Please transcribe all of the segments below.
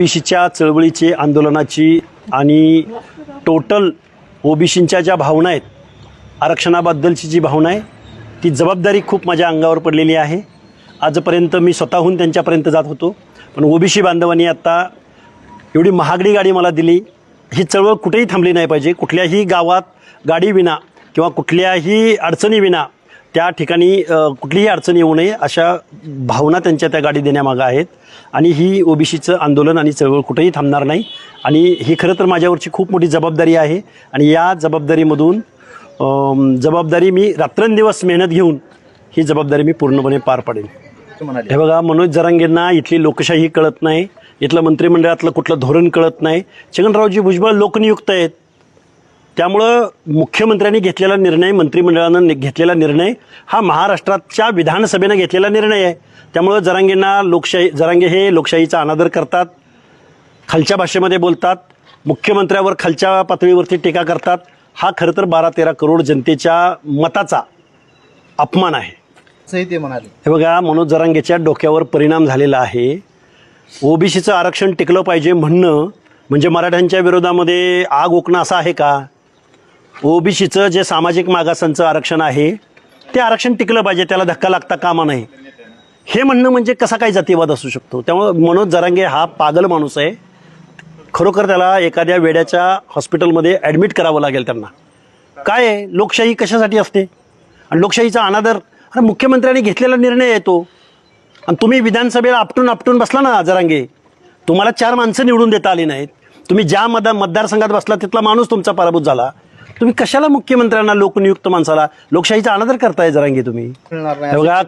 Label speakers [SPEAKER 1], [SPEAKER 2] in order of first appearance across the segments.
[SPEAKER 1] ओबीसीच्या चळवळीची आंदोलनाची आणि टोटल ओबीसींच्या ज्या भावना आहेत, आरक्षणाबद्दलची जी भावना आहे, ती जबाबदारी खूप माझ्या अंगावर पडलेली आहे. आजपर्यंत मी स्वतःहून त्यांच्यापर्यंत जात होतो, पण ओबीसी बांधवांनी आता एवढी महागडी गाडी मला दिली. ही चळवळ कुठेही थांबली नाही पाहिजे. कुठल्याही गावात गाडीविना किंवा कुठल्याही अडचणीविना त्या ठिकाणी कुठलीही अडचण येऊ नये अशा भावना त्यांच्या त्या गाडी देण्यामागं आहेत. आणि ही ओबीसीचं आंदोलन आणि चळवळ कुठेही थांबणार नाही. आणि ही खरं तर माझ्यावरची खूप मोठी जबाबदारी आहे. आणि या जबाबदारीमधून जबाबदारी मी रात्रंदिवस मेहनत घेऊन ही जबाबदारी मी पूर्णपणे पार पाडेन. हे बघा, मनोज जरांगेंना इथली लोकशाही कळत नाही, इथलं मंत्रिमंडळातलं कुठलं धोरण कळत नाही. छगनरावजी भुजबळ लोकनियुक्त आहेत, त्यामुळं मुख्यमंत्र्यांनी घेतलेला निर्णय, मंत्रिमंडळानं घेतलेला निर्णय हा महाराष्ट्राच्या विधानसभेनं घेतलेला निर्णय आहे. त्यामुळं जरांगे हे लोकशाहीचा अनादर करतात, खालच्या भाषेमध्ये बोलतात, मुख्यमंत्र्यावर खालच्या पातळीवरती टीका करतात. हा खरं तर 12-13 करोड जनतेच्या मताचा अपमान आहे,
[SPEAKER 2] असंही ते म्हणाले.
[SPEAKER 1] हे बघा, मनोज जरांगेच्या डोक्यावर परिणाम झालेला आहे. ओबीसीचं आरक्षण टिकलं पाहिजे म्हणणं म्हणजे मराठ्यांच्या विरोधामध्ये आग ओकणं असं आहे का? ओबीसीचं जे सामाजिक मागासांचं आरक्षण आहे ते आरक्षण टिकलं पाहिजे, त्याला धक्का लागता कामा नये हे म्हणणं म्हणजे कसा काय जातीवाद असू शकतो? त्यामुळे मनोज जरांगे हा पागल माणूस आहे. खरोखर त्याला एखाद्या वेड्याच्या हॉस्पिटलमध्ये ॲडमिट करावं लागेल. त्यांना काय आहे, लोकशाही कशासाठी असते आणि लोकशाहीचा अनादर? अरे मुख्यमंत्र्यांनी घेतलेला निर्णय आहे तो, आणि तुम्ही विधानसभेला आपटून बसला ना जरांगे. तुम्हाला 4 माणसं निवडून देता आली नाहीत. तुम्ही ज्या मतदारसंघात बसला तिथला माणूस तुमचा पराभूत झाला. तुम्ही कशाला मुख्यमंत्र्यांना, लोकनियुक्त माणसाला लोकशाहीचा अनादर करताय जरांगे तुम्ही? बघा,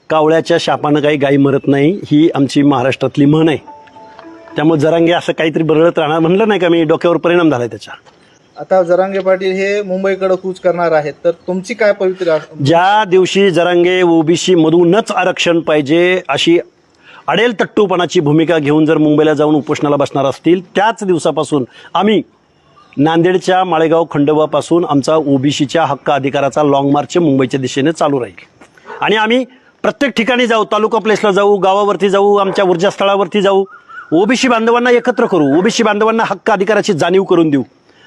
[SPEAKER 1] कावळ्याच्या शापानं काही गायी मरत नाही, ही आमची महाराष्ट्रातली म्हण आहे. त्यामुळे जरांगे असं काहीतरी बरळत राहणार म्हणलं नाही का मी, डोक्यावर परिणाम झालाय त्याच्या.
[SPEAKER 2] आता जरांगे पाटील हे मुंबईकडे कूच करणार आहेत, तर तुमची काय पवित्र?
[SPEAKER 1] ज्या दिवशी जरांगे ओबीसी मधूनच आरक्षण पाहिजे अशी अडेल तट्टूपणाची भूमिका घेऊन जर मुंबईला जाऊन उपोषणाला बसणार असतील, त्याच दिवसापासून आम्ही नांदेडच्या माळेगाव खंडोबापासून आमचा ओबीसीच्या हक्क अधिकाराचा लॉंग मार्च मुंबईच्या दिशेने चालू राहील. आणि आम्ही प्रत्येक ठिकाणी जाऊ, तालुका प्लेसला जाऊ, गावावरती जाऊ, आमच्या ऊर्जास्थळावरती जाऊ, ओबीसी बांधवांना एकत्र करू, ओबीसी बांधवांना हक्क अधिकाराची जाणीव करून देऊ.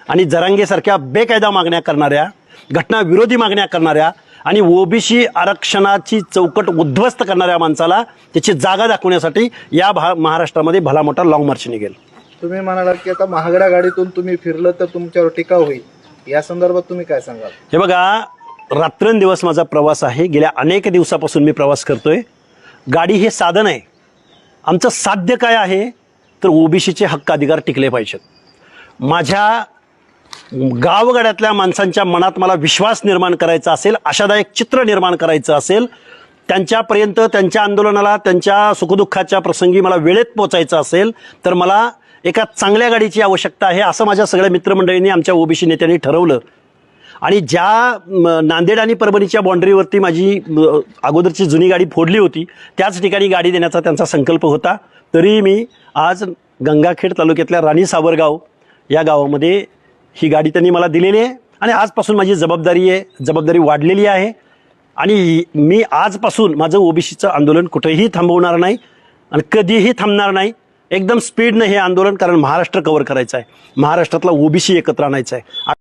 [SPEAKER 1] आणि जरांगेसारख्या बेकायदा मागण्या करणाऱ्या, घटनाविरोधी मागण्या करणाऱ्या आणि ओबीसी आरक्षणाची चौकट उद्ध्वस्त करणाऱ्या माणसाला त्याची जागा दाखवण्यासाठी या महाराष्ट्रामध्ये भला मोठा लॉंग मार्च निघेल.
[SPEAKER 2] तुम्ही म्हणालात की आता महागड्या गाडीतून तुम्ही फिरलं तर तुमच्यावर टीका होईल, या संदर्भात तुम्ही काय सांगाल?
[SPEAKER 1] हे बघा, रात्रंदिवस माझा प्रवास आहे. गेल्या अनेक दिवसापासून मी प्रवास करतोय. गाडी हे साधन आहे. आमचं साध्य काय आहे तर ओबीसीचे हक्क अधिकार टिकले पाहिजेत. माझ्या गावगाड्यातल्या माणसांच्या मनात मला विश्वास निर्माण करायचा असेल, आशादायक चित्र निर्माण करायचं असेल, त्यांच्यापर्यंत, त्यांच्या आंदोलनाला, त्यांच्या सुखदुःखाच्या प्रसंगी मला वेळेत पोचायचं असेल, तर मला एका चांगल्या गाडीची आवश्यकता आहे, असं माझ्या सगळ्या मित्रमंडळींनी, आमच्या ओबीसी नेत्यांनी ठरवलं. आणि ज्या नांदेड आणि परभणीच्या बाँड्रीवरती माझी अगोदरची जुनी गाडी फोडली होती, त्याच ठिकाणी गाडी देण्याचा त्यांचा संकल्प होता. तरी मी आज गंगाखेड तालुक्यातल्या राणी सावरगाव या गावामध्ये ही गाडी त्यांनी मला दिलेली आहे. आणि आजपासून माझी जबाबदारी वाढलेली आहे. आणि मी आजपासून माझं ओबीसीचं आंदोलन कुठेही थांबवणार नाही आणि कधीही थांबणार नाही. एकदम स्पीडनं हे आंदोलन, कारण महाराष्ट्र कव्हर करायचं आहे, महाराष्ट्रातला ओबीसी एकत्र आणायचा आहे.